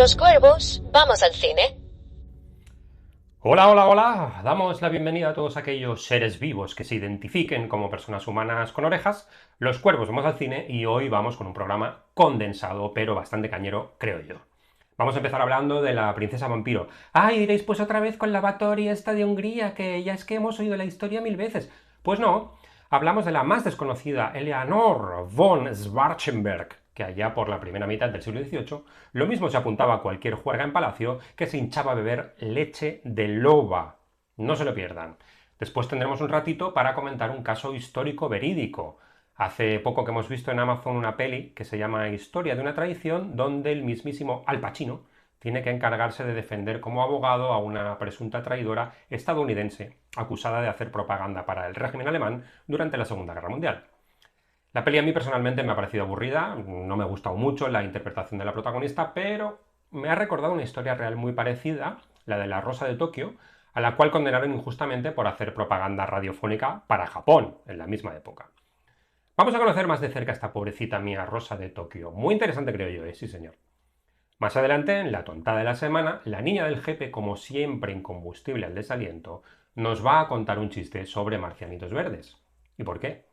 Los cuervos, vamos al cine. Hola, hola, hola. Damos la bienvenida a todos aquellos seres vivos que se identifiquen como personas humanas con orejas. Los cuervos vamos al cine y hoy vamos con un programa condensado, pero bastante cañero, creo yo. Vamos a empezar hablando de la princesa vampiro. ¡Ay, iréis pues otra vez con la Báthory esta de Hungría, que ya es que hemos oído la historia 1000 veces! Pues no, hablamos de la más desconocida, Eleanor von Schwarzenberg, que allá por la primera mitad del siglo XVIII lo mismo se apuntaba a cualquier juerga en palacio que se hinchaba a beber leche de loba. No se lo pierdan. Después tendremos un ratito para comentar un caso histórico verídico. Hace poco que hemos visto en Amazon una peli que se llama Historia de una traición, donde el mismísimo Al Pacino tiene que encargarse de defender como abogado a una presunta traidora estadounidense acusada de hacer propaganda para el régimen alemán durante la Segunda Guerra Mundial. La peli a mí personalmente me ha parecido aburrida, no me ha gustado mucho la interpretación de la protagonista, pero me ha recordado una historia real muy parecida, la de la Rosa de Tokio, a la cual condenaron injustamente por hacer propaganda radiofónica para Japón en la misma época. Vamos a conocer más de cerca a esta pobrecita mía Rosa de Tokio. Muy interesante creo yo, sí señor. Más adelante, en la tontada de la semana, la niña del jefe, como siempre incombustible al desaliento, nos va a contar un chiste sobre marcianitos verdes. ¿Y por qué?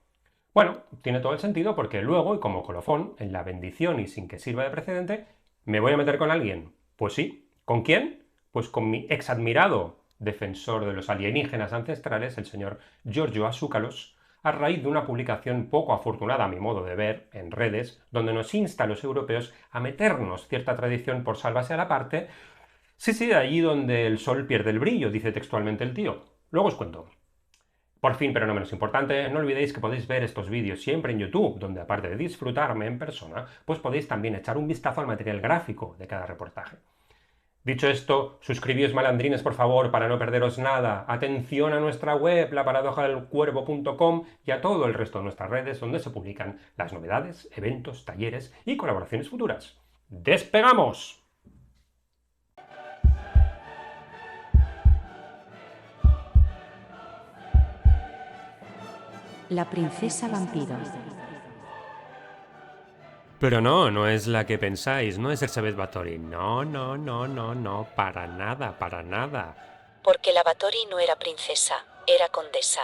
Bueno, tiene todo el sentido porque luego, y como colofón, en la bendición y sin que sirva de precedente, ¿me voy a meter con alguien? Pues sí. ¿Con quién? Pues con mi exadmirado defensor de los alienígenas ancestrales, el señor Giorgio Asúcalos, a raíz de una publicación poco afortunada a mi modo de ver en redes, donde nos insta a los europeos a meternos cierta tradición por salvarse a la parte. Sí, sí, allí donde el sol pierde el brillo, dice textualmente el tío. Luego os cuento. Por fin, pero no menos importante, no olvidéis que podéis ver estos vídeos siempre en YouTube, donde aparte de disfrutarme en persona, pues podéis también echar un vistazo al material gráfico de cada reportaje. Dicho esto, suscribíos malandrines por favor para no perderos nada. Atención a nuestra web, laparadojadelcuervo.com, y a todo el resto de nuestras redes donde se publican las novedades, eventos, talleres y colaboraciones futuras. ¡Despegamos! La princesa vampiro. Pero no, no es la que pensáis, no es Elizabeth Báthory. No, no, no, no, no, para nada, para nada. Porque la Báthory no era princesa, era condesa.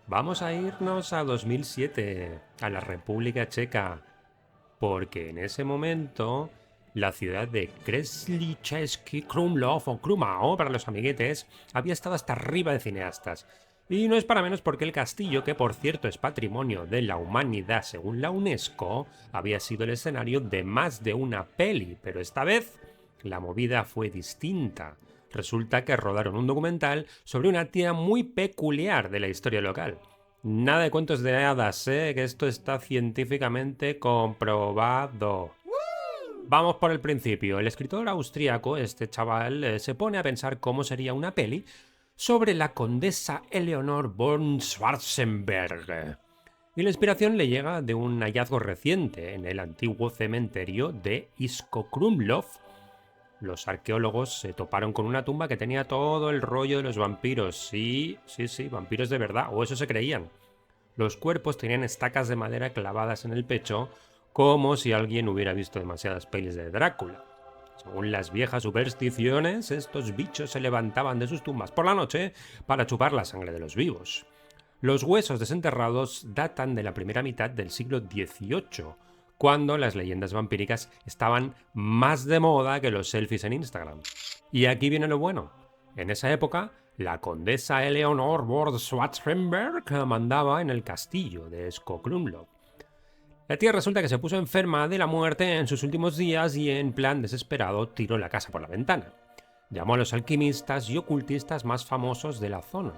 Vamos a irnos a 2007, a la República Checa, porque en ese momento la ciudad de Kresličeski Krumlov o Krumao para los amiguetes había estado hasta arriba de cineastas. Y no es para menos porque el castillo, que por cierto es patrimonio de la humanidad según la UNESCO, había sido el escenario de más de una peli, pero esta vez la movida fue distinta. Resulta que rodaron un documental sobre una tía muy peculiar de la historia local. Nada de cuentos de hadas, que esto está científicamente comprobado. Vamos por el principio. El escritor austríaco, este chaval, se pone a pensar cómo sería una peli sobre la condesa Eleonor von Schwarzenberg. Y la inspiración le llega de un hallazgo reciente en el antiguo cementerio de Isko-Krumlov. Los arqueólogos se toparon con una tumba que tenía todo el rollo de los vampiros. Sí, sí, sí, vampiros de verdad, o eso se creían. Los cuerpos tenían estacas de madera clavadas en el pecho, como si alguien hubiera visto demasiadas pelis de Drácula. Según las viejas supersticiones, estos bichos se levantaban de sus tumbas por la noche para chupar la sangre de los vivos. Los huesos desenterrados datan de la primera mitad del siglo XVIII, cuando las leyendas vampíricas estaban más de moda que los selfies en Instagram. Y aquí viene lo bueno. En esa época, la condesa Eleonor von Schwarzenberg mandaba en el castillo de Isko-Krumlov. La tía resulta que se puso enferma de la muerte en sus últimos días y en plan desesperado tiró la casa por la ventana. Llamó a los alquimistas y ocultistas más famosos de la zona.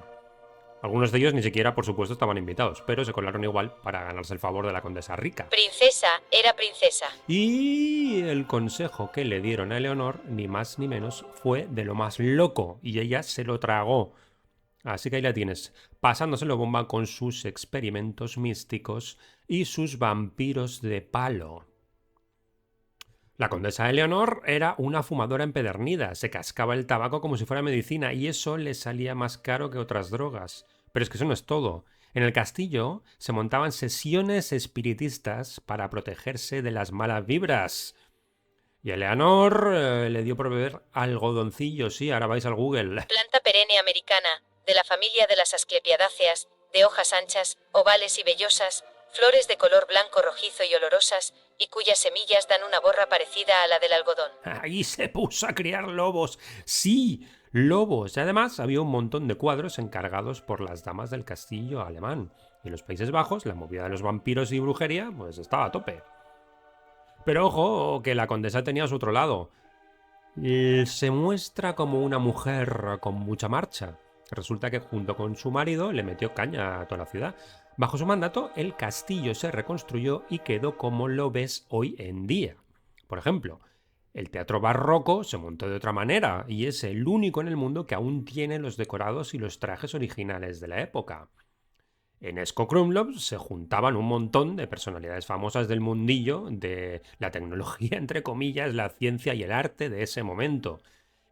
Algunos de ellos ni siquiera, por supuesto, estaban invitados, pero se colaron igual para ganarse el favor de la condesa rica. Princesa era princesa. Y el consejo que le dieron a Eleonor, ni más ni menos, fue de lo más loco, y ella se lo tragó. Así que ahí la tienes, pasándoselo bomba con sus experimentos místicos y sus vampiros de palo. La condesa Eleonor era una fumadora empedernida, se cascaba el tabaco como si fuera medicina y eso le salía más caro que otras drogas. Pero es que eso no es todo. En el castillo se montaban sesiones espiritistas para protegerse de las malas vibras. Y Eleanor le dio por beber algodoncillo, sí, ahora vais al Google. Planta perenne americana, de la familia de las asclepiadáceas, de hojas anchas, ovales y vellosas, flores de color blanco rojizo y olorosas, y cuyas semillas dan una borra parecida a la del algodón. Ahí se puso a criar lobos. Sí, lobos. Y además había un montón de cuadros encargados por las damas del castillo alemán. Y en los Países Bajos la movida de los vampiros y brujería pues estaba a tope. Pero ojo, que la condesa tenía su otro lado. Se muestra como una mujer con mucha marcha. Resulta que junto con su marido le metió caña a toda la ciudad. Bajo su mandato, el castillo se reconstruyó y quedó como lo ves hoy en día. Por ejemplo, el teatro barroco se montó de otra manera y es el único en el mundo que aún tiene los decorados y los trajes originales de la época. En Esco Krumlov se juntaban un montón de personalidades famosas del mundillo, de la tecnología, entre comillas, la ciencia y el arte de ese momento.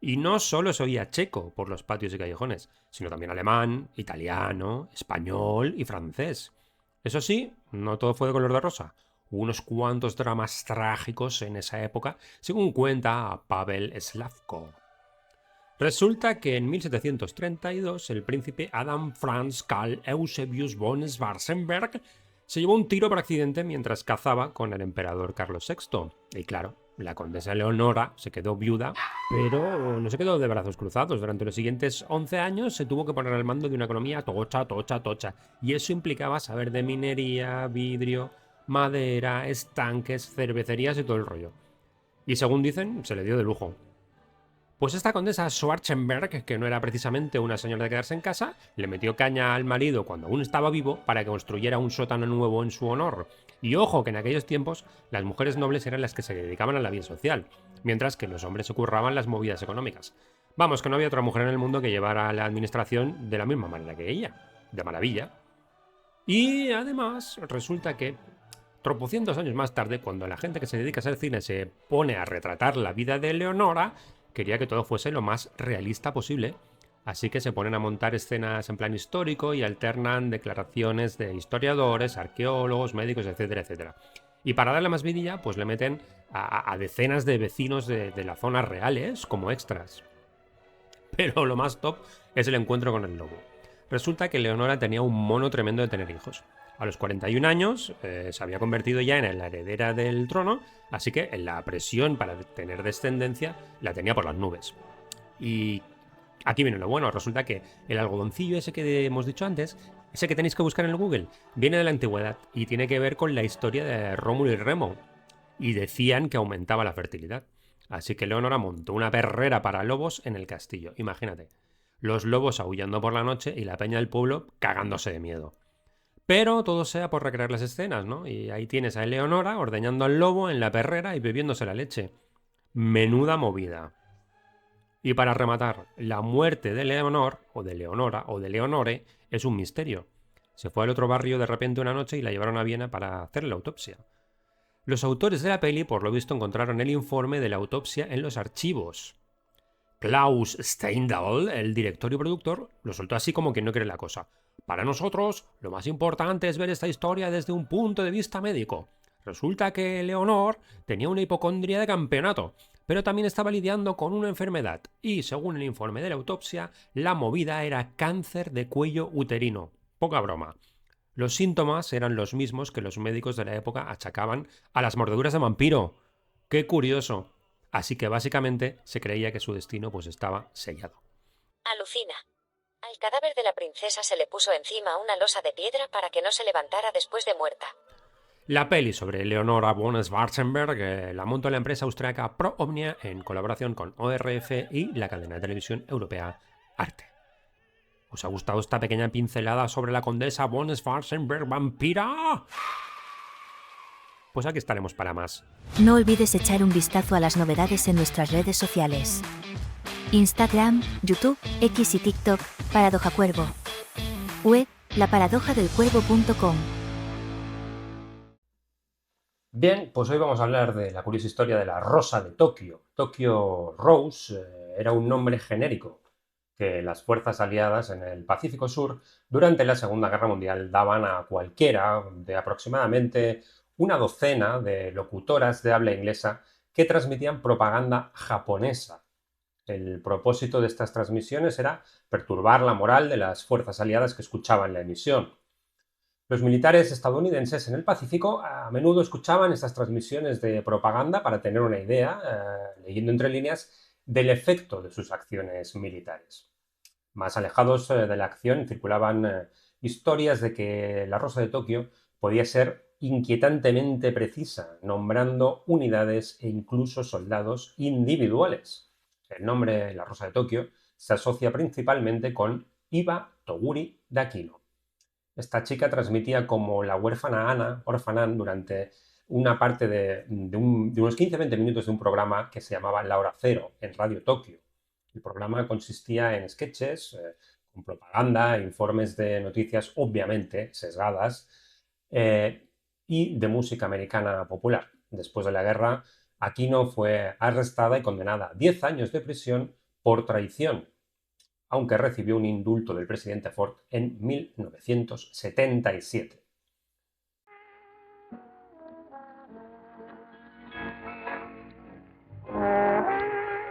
Y no solo se oía checo por los patios y callejones, sino también alemán, italiano, español y francés. Eso sí, no todo fue de color de rosa. Hubo unos cuantos dramas trágicos en esa época, según cuenta Pavel Slavko. Resulta que en 1732 el príncipe Adam Franz Karl Eusebius von Schwarzenberg se llevó un tiro por accidente mientras cazaba con el emperador Carlos VI. Y claro, la condesa Leonora se quedó viuda, pero no se quedó de brazos cruzados. Durante los siguientes 11 años se tuvo que poner al mando de una economía tocha. Y eso implicaba saber de minería, vidrio, madera, estanques, cervecerías y todo el rollo. Y según dicen, se le dio de lujo. Pues esta condesa Schwarzenberg, que no era precisamente una señora de quedarse en casa, le metió caña al marido cuando aún estaba vivo para que construyera un sótano nuevo en su honor. Y ojo que en aquellos tiempos las mujeres nobles eran las que se dedicaban a la vida social, mientras que los hombres se curraban las movidas económicas. Vamos, que no había otra mujer en el mundo que llevara la administración de la misma manera que ella. De maravilla. Y además resulta que tropocientos años más tarde, cuando la gente que se dedica a hacer cine se pone a retratar la vida de Leonora, quería que todo fuese lo más realista posible, así que se ponen a montar escenas en plan histórico y alternan declaraciones de historiadores, arqueólogos, médicos, etcétera. Y para darle más vidilla, pues le meten a decenas de vecinos de la zona reales como extras. Pero lo más top es el encuentro con el lobo. Resulta que Leonora tenía un mono tremendo de tener hijos. A los 41 años se había convertido ya en la heredera del trono, así que la presión para tener descendencia la tenía por las nubes. Y aquí viene lo bueno, resulta que el algodoncillo ese que hemos dicho antes, ese que tenéis que buscar en el Google, viene de la antigüedad y tiene que ver con la historia de Rómulo y Remo. Y decían que aumentaba la fertilidad. Así que Leonora montó una perrera para lobos en el castillo, imagínate. Los lobos aullando por la noche y la peña del pueblo cagándose de miedo. Pero todo sea por recrear las escenas, ¿no? Y ahí tienes a Eleonora ordeñando al lobo en la perrera y bebiéndose la leche. Menuda movida. Y para rematar, la muerte de Leonor, o de Leonora, o de Leonore, es un misterio. Se fue al otro barrio de repente una noche y la llevaron a Viena para hacerle la autopsia. Los autores de la peli, por lo visto, encontraron el informe de la autopsia en los archivos. Klaus Steindahl, el director y productor, lo soltó así como que no cree la cosa. Para nosotros, lo más importante es ver esta historia desde un punto de vista médico. Resulta que Leonor tenía una hipocondria de campeonato, pero también estaba lidiando con una enfermedad y, según el informe de la autopsia, la movida era cáncer de cuello uterino. Poca broma. Los síntomas eran los mismos que los médicos de la época achacaban a las mordeduras de vampiro. ¡Qué curioso! Así que básicamente se creía que su destino pues estaba sellado. Alucina. Al cadáver de la princesa se le puso encima una losa de piedra para que no se levantara después de muerta. La peli sobre Leonora von Schwarzenberg la montó la empresa austríaca Pro Omnia en colaboración con ORF y la cadena de televisión europea Arte. ¿Os ha gustado esta pequeña pincelada sobre la condesa von Schwarzenberg vampira? Pues aquí estaremos para más. No olvides echar un vistazo a las novedades en nuestras redes sociales. Instagram, YouTube, X y TikTok, Paradoja Cuervo. Web, laparadojadelcuervo.com. Bien, pues hoy vamos a hablar de la curiosa historia de la Rosa de Tokio. Tokyo Rose era un nombre genérico que las fuerzas aliadas en el Pacífico Sur durante la Segunda Guerra Mundial daban a cualquiera de aproximadamente una docena de locutoras de habla inglesa que transmitían propaganda japonesa. El propósito de estas transmisiones era perturbar la moral de las fuerzas aliadas que escuchaban la emisión. Los militares estadounidenses en el Pacífico a menudo escuchaban estas transmisiones de propaganda para tener una idea, leyendo entre líneas, del efecto de sus acciones militares. Más alejados de la acción circulaban historias de que la Rosa de Tokio podía ser inquietantemente precisa, nombrando unidades e incluso soldados individuales. El nombre La Rosa de Tokio se asocia principalmente con Iba Toguri de Aquino. Esta chica transmitía como la huérfana Ana, Orphan durante una parte de unos 15-20 minutos de un programa que se llamaba La Hora Cero en Radio Tokio. El programa consistía en sketches con propaganda, informes de noticias obviamente sesgadas y de música americana popular. Después de la guerra, Aquino fue arrestada y condenada a 10 años de prisión por traición, aunque recibió un indulto del presidente Ford en 1977.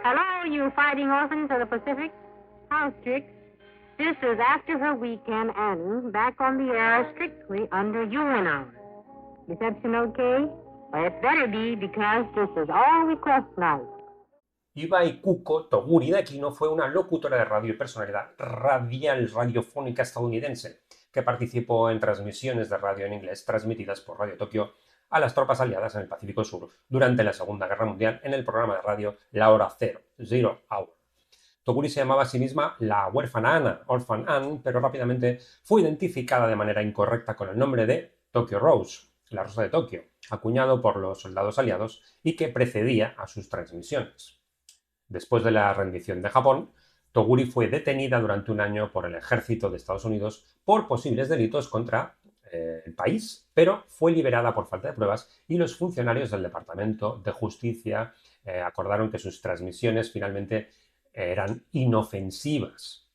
Hello, you fighting orphans of the Pacific. House Tricks. This is After Her Weekend Annie, back on the air strictly under UN hours. Reception okay? Well, it better be because this is all request night. Iba Ikuko Toguri de Aquino fue una locutora de radio y personalidad radiofónica estadounidense que participó en transmisiones de radio en inglés transmitidas por Radio Tokio a las tropas aliadas en el Pacífico Sur durante la Segunda Guerra Mundial en el programa de radio La Hora Cero, Zero Hour. Toguri se llamaba a sí misma la huérfana Ana, Orphan Ann, pero rápidamente fue identificada de manera incorrecta con el nombre de Tokyo Rose, la Rosa de Tokio, acuñado por los soldados aliados y que precedía a sus transmisiones. Después de la rendición de Japón, Toguri fue detenida durante un año por el ejército de Estados Unidos por posibles delitos contra el país, pero fue liberada por falta de pruebas y los funcionarios del Departamento de Justicia acordaron que sus transmisiones finalmente eran inofensivas.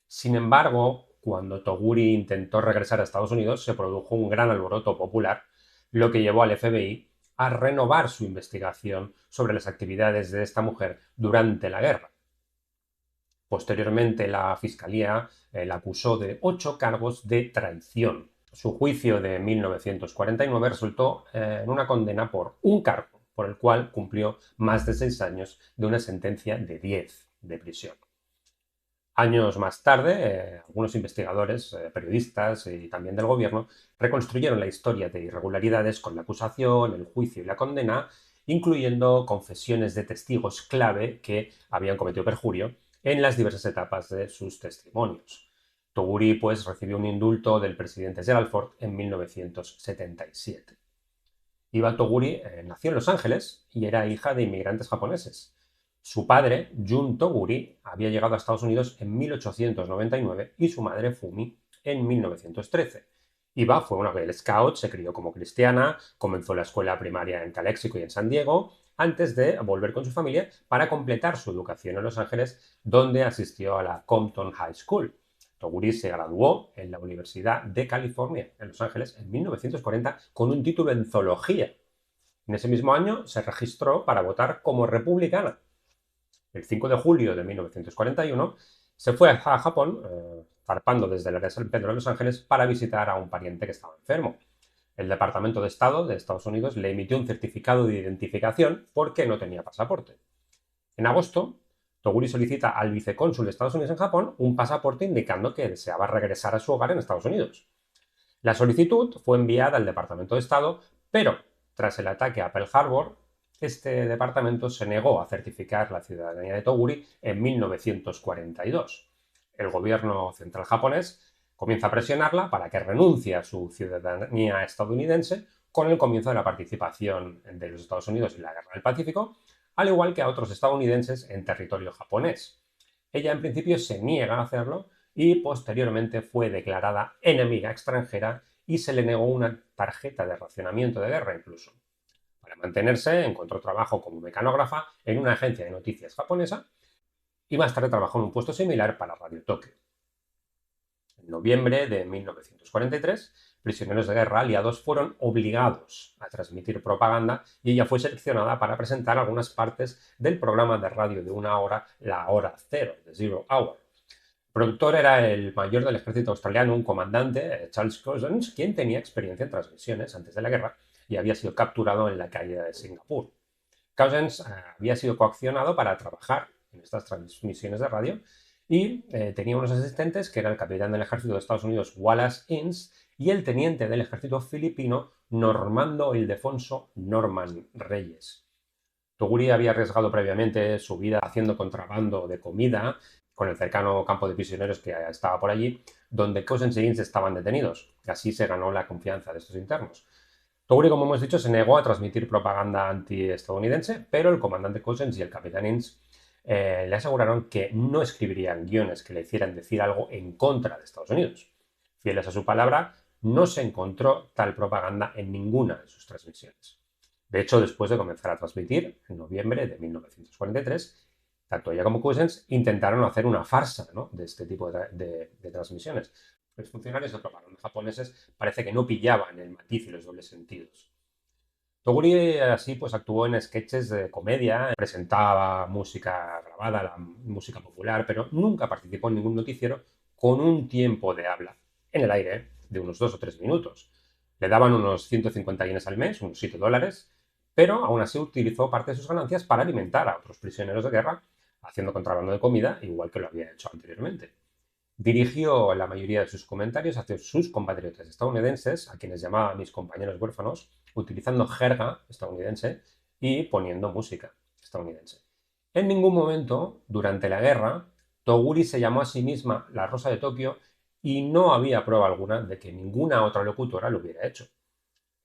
Sin embargo, cuando Toguri intentó regresar a Estados Unidos, se produjo un gran alboroto popular, lo que llevó al FBI a renovar su investigación sobre las actividades de esta mujer durante la guerra. Posteriormente, la Fiscalía la acusó de 8 cargos de traición. Su juicio de 1949 resultó en una condena por un cargo, por el cual cumplió más de 6 años de una sentencia de 10 de prisión. Años más tarde, algunos investigadores, periodistas y también del gobierno reconstruyeron la historia de irregularidades con la acusación, el juicio y la condena, incluyendo confesiones de testigos clave que habían cometido perjurio en las diversas etapas de sus testimonios. Toguri, pues, recibió un indulto del presidente Gerald Ford en 1977. Iba Toguri nació en Los Ángeles y era hija de inmigrantes japoneses. Su padre, Jun Toguri, había llegado a Estados Unidos en 1899 y su madre, Fumi, en 1913. Iba fue una Girl Scout, se crió como cristiana, comenzó la escuela primaria en Calexico y en San Diego, antes de volver con su familia para completar su educación en Los Ángeles, donde asistió a la Compton High School. Toguri se graduó en la Universidad de California, en Los Ángeles, en 1940 con un título en zoología. En ese mismo año se registró para votar como republicana. El 5 de julio de 1941 se fue a Japón, zarpando desde el área de San Pedro de Los Ángeles para visitar a un pariente que estaba enfermo. El Departamento de Estado de Estados Unidos le emitió un certificado de identificación porque no tenía pasaporte. En agosto, Toguri solicita al vicecónsul de Estados Unidos en Japón un pasaporte indicando que deseaba regresar a su hogar en Estados Unidos. La solicitud fue enviada al Departamento de Estado, pero tras el ataque a Pearl Harbor, este departamento se negó a certificar la ciudadanía de Toguri en 1942. El gobierno central japonés comienza a presionarla para que renuncie a su ciudadanía estadounidense con el comienzo de la participación de los Estados Unidos en la Guerra del Pacífico, al igual que a otros estadounidenses en territorio japonés. Ella en principio se niega a hacerlo y posteriormente fue declarada enemiga extranjera y se le negó una tarjeta de racionamiento de guerra incluso. Para mantenerse, encontró trabajo como mecanógrafa en una agencia de noticias japonesa y más tarde trabajó en un puesto similar para Radio Tokio. En noviembre de 1943 prisioneros de guerra aliados fueron obligados a transmitir propaganda y ella fue seleccionada para presentar algunas partes del programa de radio de 1 hora, La Hora Cero, The Zero Hour. El productor era el mayor del ejército australiano, un comandante, Charles Cousins, quien tenía experiencia en transmisiones antes de la guerra y había sido capturado en la calle de Singapur. Cousins había sido coaccionado para trabajar en estas transmisiones de radio y tenía unos asistentes que era el capitán del ejército de Estados Unidos, Wallace Innes, y el teniente del ejército filipino, Normando Ildefonso Norman Reyes. Toguri había arriesgado previamente su vida haciendo contrabando de comida con el cercano campo de prisioneros que estaba por allí, donde Cousins y Innes estaban detenidos. Así se ganó la confianza de estos internos. Toguri, como hemos dicho, se negó a transmitir propaganda anti-estadounidense, pero el comandante Cousins y el capitán Innes le aseguraron que no escribirían guiones que le hicieran decir algo en contra de Estados Unidos. Fieles a su palabra, no se encontró tal propaganda en ninguna de sus transmisiones. De hecho, después de comenzar a transmitir, en noviembre de 1943, tanto ella como Cousins intentaron hacer una farsa, ¿no?, de este tipo de transmisiones. Los funcionarios de propaganda japoneses parece que no pillaban el matiz y los dobles sentidos. Toguri así pues actuó en sketches de comedia, presentaba música grabada, la música popular, pero nunca participó en ningún noticiero con un tiempo de habla en el aire de unos 2 o 3 minutos. Le daban unos 150 yenes al mes, unos $7, pero aún así utilizó parte de sus ganancias para alimentar a otros prisioneros de guerra, haciendo contrabando de comida, igual que lo había hecho anteriormente. Dirigió la mayoría de sus comentarios hacia sus compatriotas estadounidenses, a quienes llamaba mis compañeros huérfanos, utilizando jerga estadounidense y poniendo música estadounidense. En ningún momento, durante la guerra, Toguri se llamó a sí misma la Rosa de Tokio y no había prueba alguna de que ninguna otra locutora lo hubiera hecho.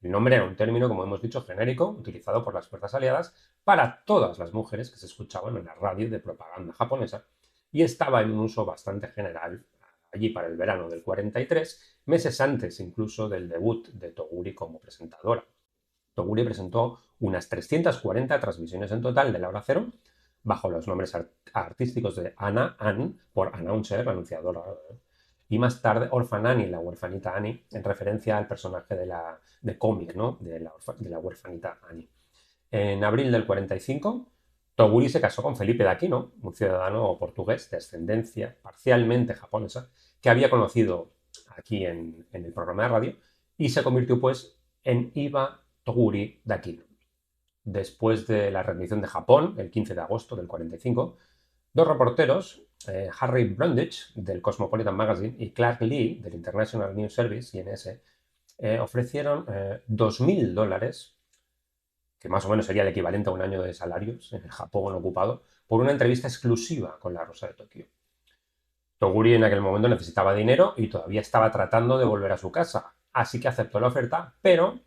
El nombre era un término, como hemos dicho, genérico, utilizado por las fuerzas aliadas para todas las mujeres que se escuchaban en la radio de propaganda japonesa y estaba en un uso bastante general allí para el verano del 43, meses antes incluso del debut de Toguri como presentadora. Toguri presentó unas 340 transmisiones en total de La Hora Cero, bajo los nombres artísticos de Anna Ann, por announcer, la anunciadora, y más tarde Orphan Annie, la huerfanita Annie, en referencia al personaje de cómic, ¿no?, de la huerfanita Annie. En abril del 45, Toguri se casó con Felipe d'Aquino, un ciudadano portugués de ascendencia parcialmente japonesa, que había conocido aquí en el programa de radio, y se convirtió pues en Iva Toguri d'Aquino. Después de la rendición de Japón, el 15 de agosto del 45, dos reporteros, Harry Brundage del Cosmopolitan Magazine y Clark Lee del International News Service, INS, ofrecieron $2.000, que más o menos sería el equivalente a un año de salarios en el Japón ocupado, por una entrevista exclusiva con la Rosa de Tokio. Toguri en aquel momento necesitaba dinero y todavía estaba tratando de volver a su casa, así que aceptó la oferta, pero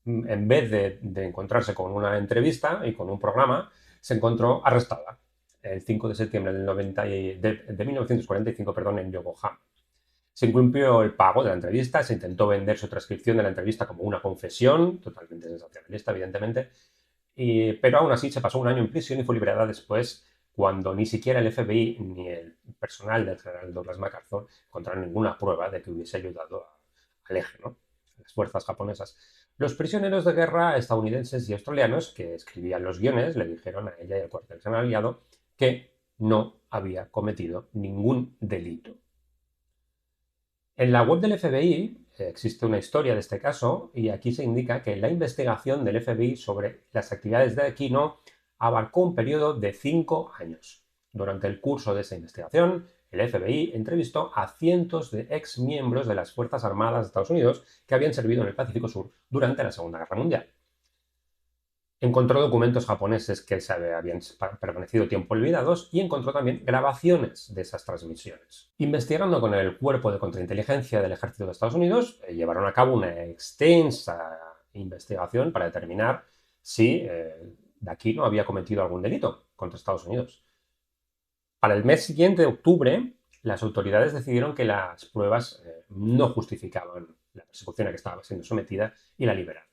en vez de encontrarse con una entrevista y con un programa, se encontró arrestada el 5 de septiembre de 1945 en Yokohama. Se incumplió el pago de la entrevista, se intentó vender su transcripción de la entrevista como una confesión, totalmente sensacionalista, evidentemente, pero aún así se pasó un año en prisión y fue liberada después, cuando ni siquiera el FBI ni el personal del general Douglas MacArthur encontraron ninguna prueba de que hubiese ayudado al eje, ¿no?, a las fuerzas japonesas. Los prisioneros de guerra estadounidenses y australianos que escribían los guiones le dijeron a ella y al cuartel general aliado que no había cometido ningún delito. En la web del FBI existe una historia de este caso y aquí se indica que la investigación del FBI sobre las actividades de Aquino abarcó un periodo de 5 años. Durante el curso de esa investigación, el FBI entrevistó a cientos de exmiembros de las Fuerzas Armadas de Estados Unidos que habían servido en el Pacífico Sur durante la Segunda Guerra Mundial. Encontró documentos japoneses que se habían permanecido tiempo olvidados y encontró también grabaciones de esas transmisiones. Investigando con el Cuerpo de Contrainteligencia del Ejército de Estados Unidos, llevaron a cabo una extensa investigación para determinar si D'Aquino había cometido algún delito contra Estados Unidos. Para el mes siguiente, de octubre, las autoridades decidieron que las pruebas no justificaban la persecución a que estaba siendo sometida y la liberaron.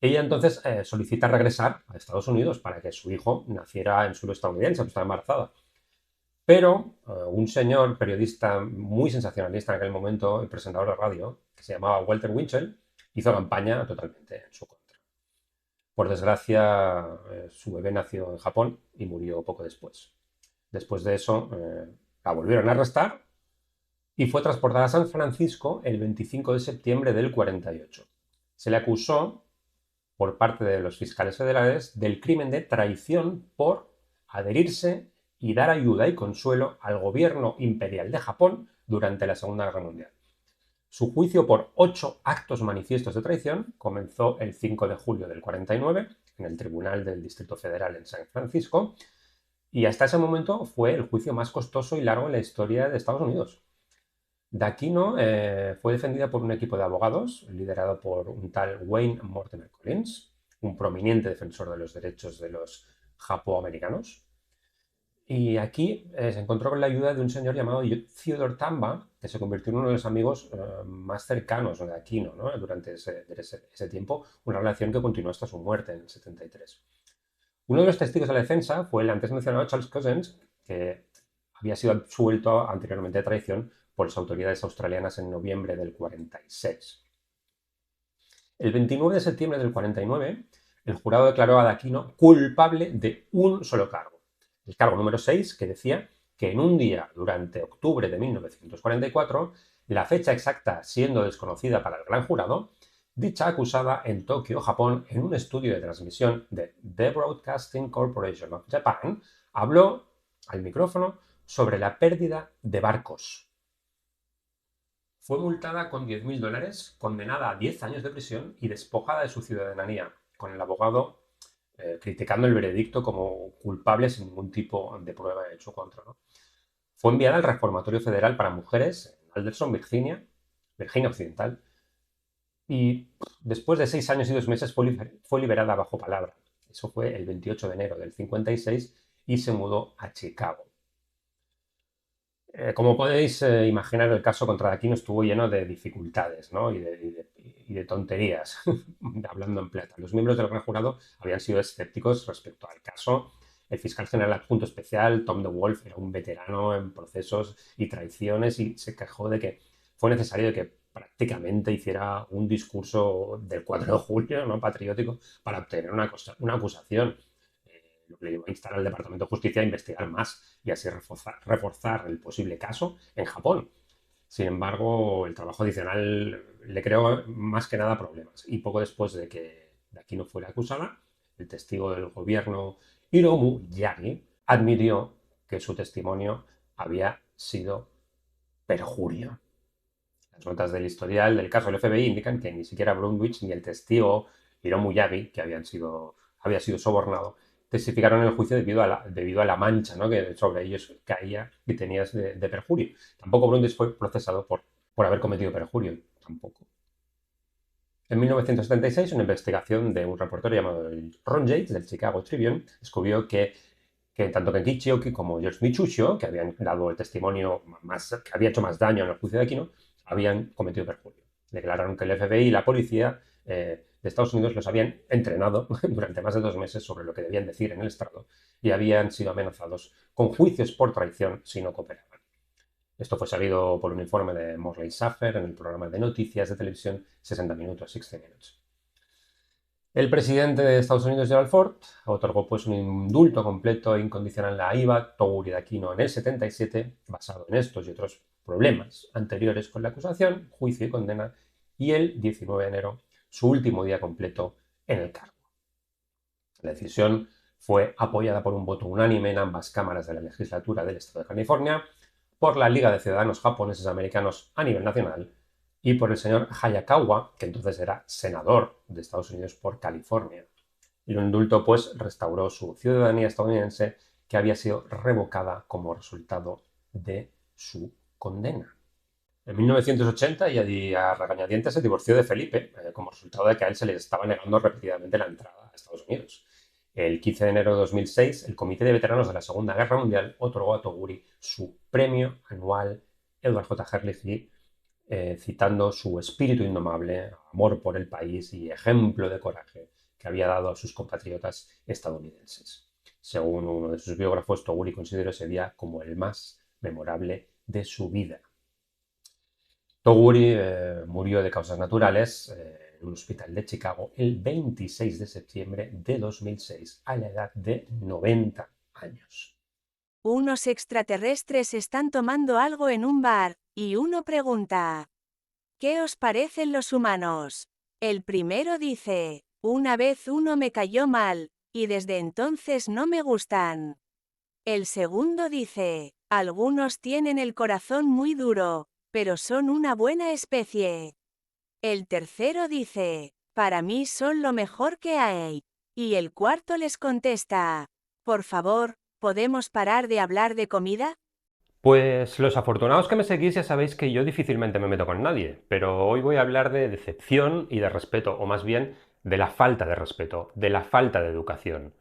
Ella entonces solicita regresar a Estados Unidos para que su hijo naciera en suelo estadounidense, pues estaba embarazada. Pero un señor periodista muy sensacionalista en aquel momento, el presentador de radio, que se llamaba Walter Winchell, hizo campaña totalmente en su contra. Por desgracia, su bebé nació en Japón y murió poco después. Después de eso, la volvieron a arrestar y fue transportada a San Francisco el 25 de septiembre del 48. Se le acusó, por parte de los fiscales federales, del crimen de traición por adherirse y dar ayuda y consuelo al gobierno imperial de Japón durante la Segunda Guerra Mundial. Su juicio por 8 actos manifiestos de traición comenzó el 5 de julio del 49 en el Tribunal del Distrito Federal en San Francisco y hasta ese momento fue el juicio más costoso y largo en la historia de Estados Unidos. D'Aquino fue defendida por un equipo de abogados liderado por un tal Wayne Mortimer Collins, un prominente defensor de los derechos de los japoamericanos. Y aquí se encontró con la ayuda de un señor llamado Theodore Tamba, que se convirtió en uno de los amigos más cercanos de Aquino, ¿no? Durante ese tiempo, una relación que continuó hasta su muerte en el 73. Uno de los testigos de la defensa fue el antes mencionado Charles Cousins, que había sido absuelto anteriormente de traición por las autoridades australianas en noviembre del 46. El 29 de septiembre del 49, el jurado declaró a D'Aquino culpable de un solo cargo. El cargo número 6, que decía que en un día durante octubre de 1944, la fecha exacta siendo desconocida para el gran jurado, dicha acusada en Tokio, Japón, en un estudio de transmisión de The Broadcasting Corporation of Japan, habló al micrófono sobre la pérdida de barcos. Fue multada con $10.000, condenada a 10 años de prisión y despojada de su ciudadanía, con el abogado criticando el veredicto como culpable sin ningún tipo de prueba hecho contra, ¿no? Fue enviada al Reformatorio Federal para Mujeres en Alderson, Virginia Occidental, y después de 6 años y 2 meses fue liberada bajo palabra. Eso fue el 28 de enero del 56 y se mudó a Chicago. Como podéis imaginar, el caso contra D'Aquino estuvo lleno de dificultades, ¿no? y de tonterías, hablando en plata. Los miembros del gran jurado habían sido escépticos respecto al caso. El fiscal general adjunto especial, Tom DeWolf, era un veterano en procesos y traiciones y se quejó de que fue necesario que prácticamente hiciera un discurso del 4 de julio, ¿no? Patriótico, para obtener una acusación. Lo que le llevó a instar al Departamento de Justicia a investigar más y así reforzar el posible caso en Japón. Sin embargo, el trabajo adicional le creó más que nada problemas. Y poco después de que D'Aquino fuera acusada, el testigo del gobierno Hiromu Yagi admitió que su testimonio había sido perjurio. Las notas del historial del caso del FBI indican que ni siquiera Brundage ni el testigo Hiromu Yagi, que había sido sobornado, testificaron en el juicio debido a la mancha, ¿no? Que sobre ellos caía y tenías de perjurio. Tampoco Brundage fue procesado por haber cometido perjurio, tampoco. En 1976, una investigación de un reportero llamado Ron Yates del Chicago Tribune descubrió que tanto Kenkichi Chioki como George Michushio, que habían dado el testimonio que había hecho más daño en el juicio de Aquino, habían cometido perjurio. Declararon que el FBI y la policía de Estados Unidos los habían entrenado durante más de 2 meses sobre lo que debían decir en el estrado y habían sido amenazados con juicios por traición si no cooperaban. Esto fue sabido por un informe de Morley Safer en el programa de noticias de televisión 60 Minutos, 60 Minutes. El presidente de Estados Unidos, Gerald Ford, otorgó pues un indulto completo e incondicional a Iba Toguri D'Aquino en el 77, basado en estos y otros problemas anteriores con la acusación, juicio y condena, y el 19 de enero, su último día completo en el cargo. La decisión fue apoyada por un voto unánime en ambas cámaras de la legislatura del estado de California, por la Liga de Ciudadanos Japoneses Americanos a nivel nacional y por el señor Hayakawa, que entonces era senador de Estados Unidos por California. El indulto pues restauró su ciudadanía estadounidense, que había sido revocada como resultado de su condena. En 1980, y a regañadientes, se divorció de Felipe, como resultado de que a él se le estaba negando repetidamente la entrada a Estados Unidos. El 15 de enero de 2006, el Comité de Veteranos de la Segunda Guerra Mundial otorgó a Toguri su premio anual Edward J. Herlihy, citando su espíritu indomable, amor por el país y ejemplo de coraje que había dado a sus compatriotas estadounidenses. Según uno de sus biógrafos, Toguri consideró ese día como el más memorable de su vida. Toguri murió de causas naturales en un hospital de Chicago el 26 de septiembre de 2006 a la edad de 90 años. Unos extraterrestres están tomando algo en un bar, y uno pregunta: ¿qué os parecen los humanos? El primero dice: una vez uno me cayó mal, y desde entonces no me gustan. El segundo dice: algunos tienen el corazón muy duro, pero son una buena especie. El tercero dice: para mí son lo mejor que hay. Y el cuarto les contesta: por favor, ¿podemos parar de hablar de comida? Pues los afortunados que me seguís ya sabéis que yo difícilmente me meto con nadie, pero hoy voy a hablar de decepción y de respeto, o más bien de la falta de respeto, de la falta de educación.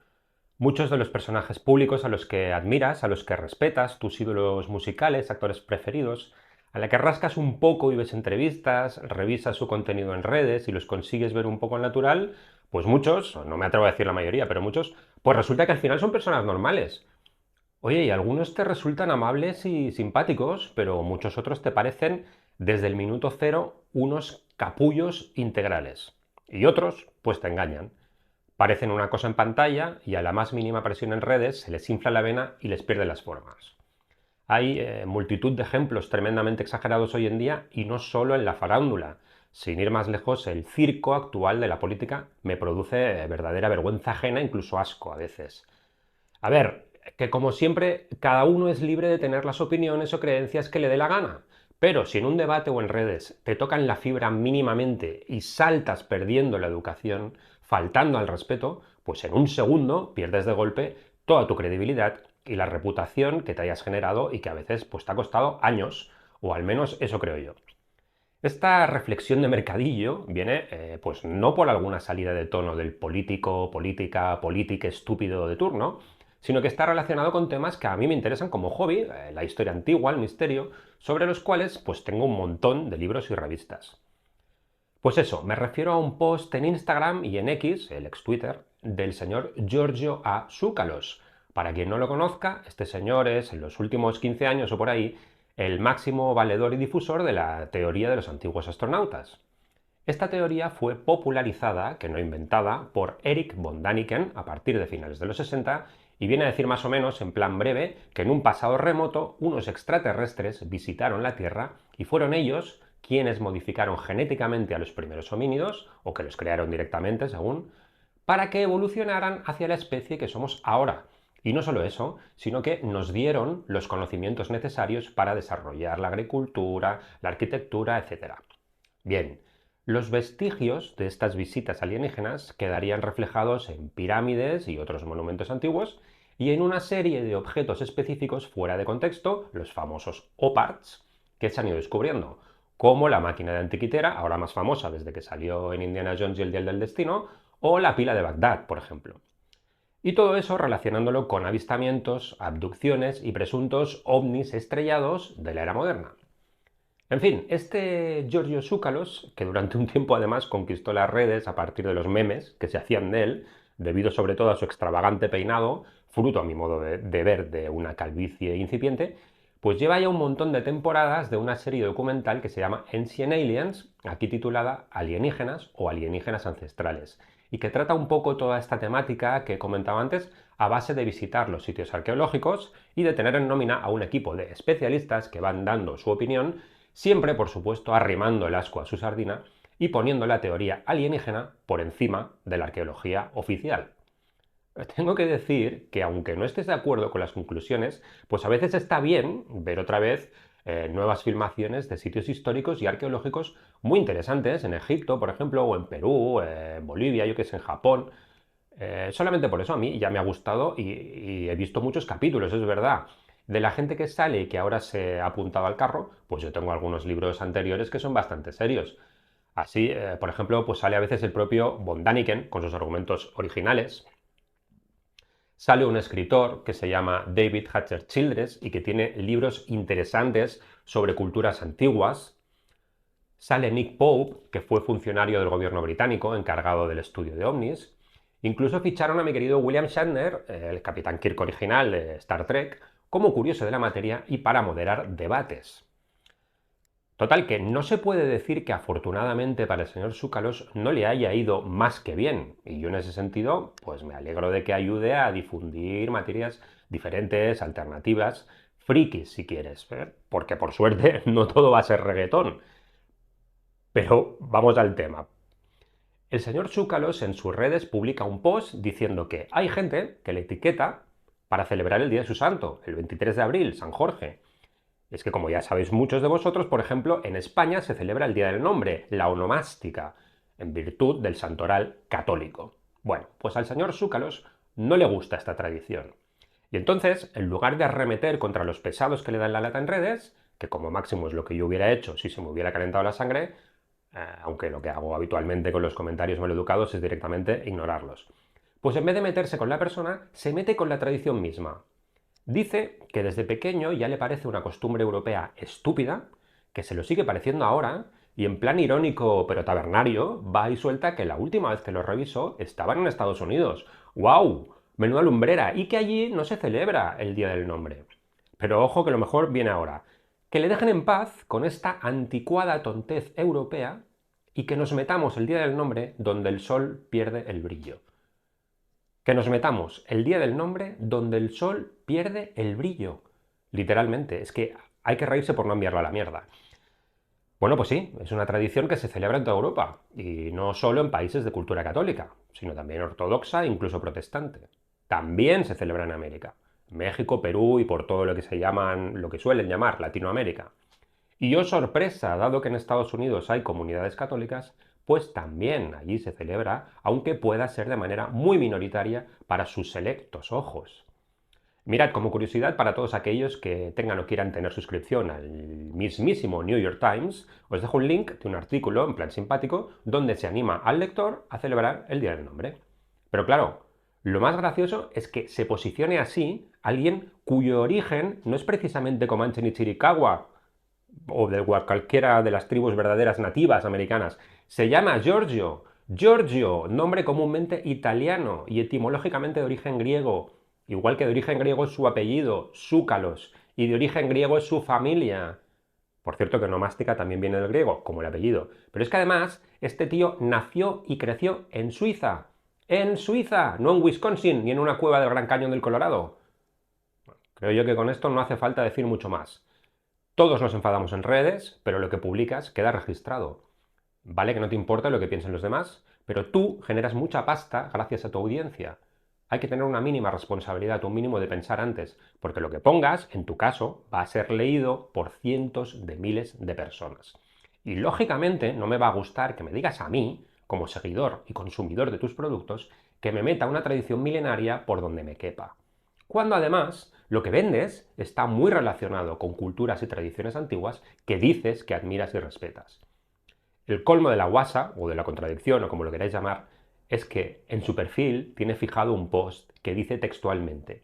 Muchos de los personajes públicos a los que admiras, a los que respetas, tus ídolos musicales, actores preferidos, a la que rascas un poco y ves entrevistas, revisas su contenido en redes y los consigues ver un poco al natural, pues muchos, no me atrevo a decir la mayoría, pero muchos, pues resulta que al final son personas normales. Oye, y algunos te resultan amables y simpáticos, pero muchos otros te parecen desde el minuto cero unos capullos integrales. Y otros, pues te engañan. Parecen una cosa en pantalla y a la más mínima presión en redes se les infla la vena y les pierden las formas. Hay multitud de ejemplos tremendamente exagerados hoy en día y no solo en la farándula. Sin ir más lejos, el circo actual de la política me produce verdadera vergüenza ajena, incluso asco a veces. A ver, que como siempre, cada uno es libre de tener las opiniones o creencias que le dé la gana. Pero si en un debate o en redes te tocan la fibra mínimamente y saltas perdiendo la educación, faltando al respeto, pues en un segundo pierdes de golpe toda tu credibilidad y la reputación que te hayas generado y que a veces pues, te ha costado años, o al menos eso creo yo. Esta reflexión de mercadillo viene pues no por alguna salida de tono del político, política, politique estúpido de turno, sino que está relacionado con temas que a mí me interesan como hobby, la historia antigua, el misterio, sobre los cuales pues tengo un montón de libros y revistas. Pues eso, me refiero a un post en Instagram y en X, el ex Twitter, del señor Giorgio A. Tsoukalos. Para quien no lo conozca, este señor es, en los últimos 15 años o por ahí, el máximo valedor y difusor de la teoría de los antiguos astronautas. Esta teoría fue popularizada, que no inventada, por Erich von Däniken a partir de finales de los 60 y viene a decir más o menos, en plan breve, que en un pasado remoto unos extraterrestres visitaron la Tierra y fueron ellos quienes modificaron genéticamente a los primeros homínidos, o que los crearon directamente según, para que evolucionaran hacia la especie que somos ahora. Y no solo eso, sino que nos dieron los conocimientos necesarios para desarrollar la agricultura, la arquitectura, etc. Bien, los vestigios de estas visitas alienígenas quedarían reflejados en pirámides y otros monumentos antiguos y en una serie de objetos específicos fuera de contexto, los famosos OPARTs, que se han ido descubriendo, como la máquina de antiquitera, ahora más famosa desde que salió en Indiana Jones y el Día del Destino, o la pila de Bagdad, por ejemplo. Y todo eso relacionándolo con avistamientos, abducciones y presuntos ovnis estrellados de la era moderna. En fin, este Giorgio Tsoukalos, que durante un tiempo además conquistó las redes a partir de los memes que se hacían de él, debido sobre todo a su extravagante peinado, fruto a mi modo de ver de una calvicie incipiente, pues lleva ya un montón de temporadas de una serie documental que se llama Ancient Aliens, aquí titulada Alienígenas o Alienígenas Ancestrales, y que trata un poco toda esta temática que comentaba antes a base de visitar los sitios arqueológicos y de tener en nómina a un equipo de especialistas que van dando su opinión, siempre por supuesto arrimando el ascua a su sardina y poniendo la teoría alienígena por encima de la arqueología oficial. Tengo que decir que aunque no estés de acuerdo con las conclusiones, pues a veces está bien ver otra vez nuevas filmaciones de sitios históricos y arqueológicos muy interesantes en Egipto, por ejemplo, o en Perú, en Bolivia, yo que sé, en Japón. Solamente por eso a mí ya me ha gustado y he visto muchos capítulos, es verdad. De la gente que sale y que ahora se ha apuntado al carro, pues yo tengo algunos libros anteriores que son bastante serios. Así, por ejemplo, pues sale a veces el propio von Däniken con sus argumentos originales. Sale un escritor que se llama David Hatcher Childress y que tiene libros interesantes sobre culturas antiguas. Sale Nick Pope, que fue funcionario del gobierno británico encargado del estudio de ovnis. Incluso ficharon a mi querido William Shatner, el Capitán Kirk original de Star Trek, como curioso de la materia y para moderar debates. Total, que no se puede decir que afortunadamente para el señor Zúcalos no le haya ido más que bien. Y yo en ese sentido, pues me alegro de que ayude a difundir materias diferentes, alternativas, frikis si quieres, porque por suerte no todo va a ser reggaetón. Pero vamos al tema. El señor Zúcalos en sus redes publica un post diciendo que hay gente que le etiqueta para celebrar el día de su santo, el 23 de abril, San Jorge. Es que, como ya sabéis muchos de vosotros, por ejemplo, en España se celebra el Día del Nombre, la onomástica, en virtud del santoral católico. Bueno, pues al señor Zúcalos no le gusta esta tradición. Y entonces, en lugar de arremeter contra los pesados que le dan la lata en redes, que como máximo es lo que yo hubiera hecho si se me hubiera calentado la sangre, aunque lo que hago habitualmente con los comentarios maleducados es directamente ignorarlos, pues en vez de meterse con la persona, se mete con la tradición misma. Dice que desde pequeño ya le parece una costumbre europea estúpida, que se lo sigue pareciendo ahora, y en plan irónico pero tabernario, va y suelta que la última vez que lo revisó estaban en Estados Unidos. ¡Guau! Menuda lumbrera, y que allí no se celebra el Día del Nombre. Pero ojo que lo mejor viene ahora. Que le dejen en paz con esta anticuada tontez europea y que nos metamos el Día del Nombre donde el sol pierde el brillo. Que nos metamos el Día del Nombre donde el sol pierde el brillo. Literalmente, es que hay que reírse por no enviarlo a la mierda. Bueno, pues sí, es una tradición que se celebra en toda Europa, y no solo en países de cultura católica, sino también ortodoxa e incluso protestante. También se celebra en América, México, Perú y por todo lo que suelen llamar Latinoamérica. Y oh sorpresa, dado que en Estados Unidos hay comunidades católicas, pues también allí se celebra, aunque pueda ser de manera muy minoritaria para sus selectos ojos. Mirad, como curiosidad para todos aquellos que tengan o quieran tener suscripción al mismísimo New York Times, os dejo un link de un artículo en plan simpático donde se anima al lector a celebrar el Día del Nombre. Pero claro, lo más gracioso es que se posicione así alguien cuyo origen no es precisamente Comanche ni Chiricahua o de cualquiera de las tribus verdaderas nativas americanas. Se llama Giorgio. Giorgio, nombre comúnmente italiano y etimológicamente de origen griego. Igual que de origen griego es su apellido, Zúcalos, y de origen griego es su familia. Por cierto que onomástica también viene del griego, como el apellido. Pero es que además, este tío nació y creció en Suiza. ¡En Suiza! No en Wisconsin ni en una cueva del Gran Cañón del Colorado. Creo yo que con esto no hace falta decir mucho más. Todos nos enfadamos en redes, pero lo que publicas queda registrado. Vale que no te importa lo que piensen los demás, pero tú generas mucha pasta gracias a tu audiencia. Hay que tener una mínima responsabilidad, un mínimo de pensar antes, porque lo que pongas, en tu caso, va a ser leído por cientos de miles de personas. Y lógicamente no me va a gustar que me digas a mí, como seguidor y consumidor de tus productos, que me meta una tradición milenaria por donde me quepa. Cuando además lo que vendes está muy relacionado con culturas y tradiciones antiguas que dices que admiras y respetas. El colmo de la guasa, o de la contradicción, o como lo queráis llamar, es que en su perfil tiene fijado un post que dice textualmente: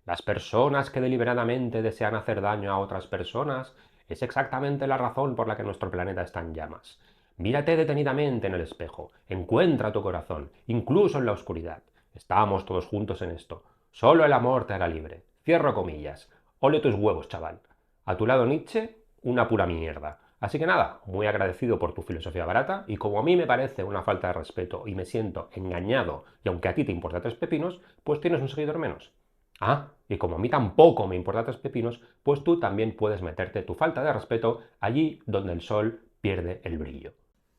las personas que deliberadamente desean hacer daño a otras personas es exactamente la razón por la que nuestro planeta está en llamas. Mírate detenidamente en el espejo, encuentra tu corazón, incluso en la oscuridad. Estamos todos juntos en esto. Solo el amor te hará libre. Cierro comillas. Ole tus huevos, chaval. A tu lado Nietzsche, una pura mierda. Así que nada, muy agradecido por tu filosofía barata, y como a mí me parece una falta de respeto y me siento engañado, y aunque a ti te importa tres pepinos, pues tienes un seguidor menos. Ah, y como a mí tampoco me importa tres pepinos, pues tú también puedes meterte tu falta de respeto allí donde el sol pierde el brillo.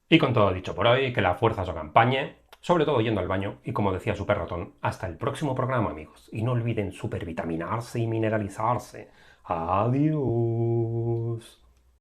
Y con todo dicho por hoy, que la fuerza os acompañe, sobre todo yendo al baño, y como decía Super Ratón, hasta el próximo programa, amigos. Y no olviden supervitaminarse y mineralizarse. Adiós.